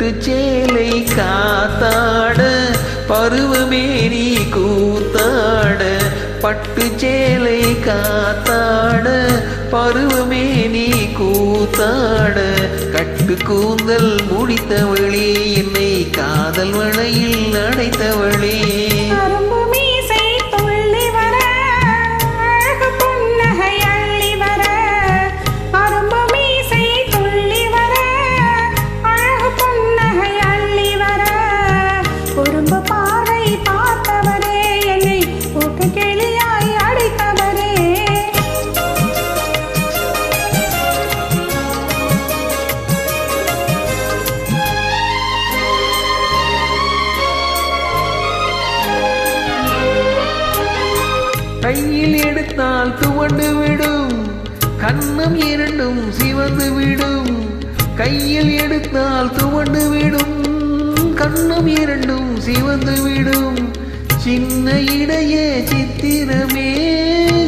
பட்டு சேலை காத்தாட பருவமே நீ கூத்தாட பட்டு சேலை காத்தாட பருவமே நீ கூத்தாட கட்டு கூந்தல் முடித்தவளே என்னை காதல் வளையில் அடைத்தவளே கையில் எடுத்தால் துவண்டு விடும் கண்ணம் இரண்டும் சிவந்து விடும் கையில் எடுத்தால் துவண்டு விடும் கண்ணம் இரண்டும் சிவந்து விடும் சின்ன இடையே சித்திரமே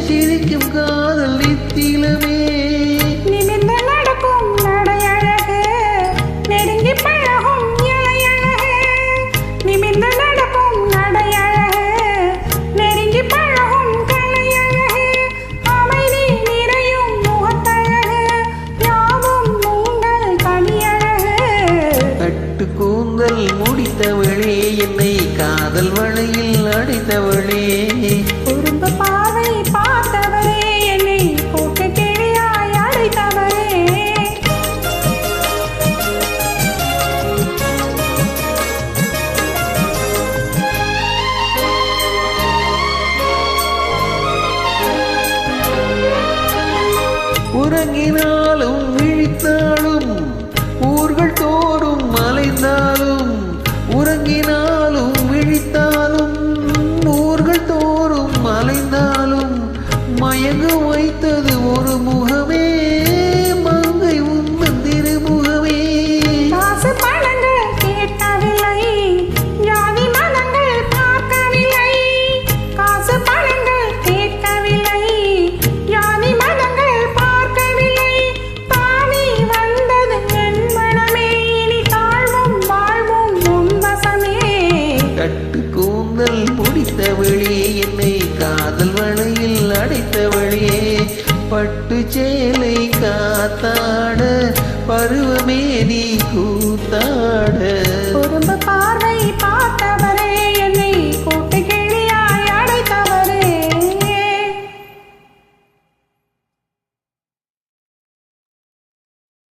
சிரிக்கும் காதல் நித்திலமே நிமிர்ந்து நடக்கும் நடையழகு நெருங்கி பழகும் இலையழகு நிமிர்ந்து நடக்கும் நடையழகு நெருங்கி பழகும் கலையழகு அமைதி நிறையும் முகத்தழகு யாவும் உங்கள் கனியழகு கட்டு கூந்தல் முடித்தவளே என்னை காதல் வளையில் அடைத்தவளே குறும்பு பார்வை பார்த்தவரே என்னை போட்டு கிளியாய் அழைத்தவரே உறங்கினாலும் விழித்தாலும் ஊர்கள் தோறும் அலைந்தாலும் உறங்கினாலும் விழித்தாலும் ஊர்கள் தோறும் அலைந்தாலும் மயங்க வைத்தது ஒரு முகமே மங்கை உந்தன் திருமுகமே காசு பணங்கள் கேட்கவில்லை ஜாதி மதங்கள் பார்க்கவில்லை காசு பணங்கள் கேட்கவில்லை ஜாதி மதங்கள் பார்க்கவில்லை தானே வந்தது என் மனமே இனி தாழ்வும் வாழ்வும் உன்வசமே கட்டு கூந்தல் முடித்தவளே என்னை காதல் வளையில் அடைத்தவளே பட்டு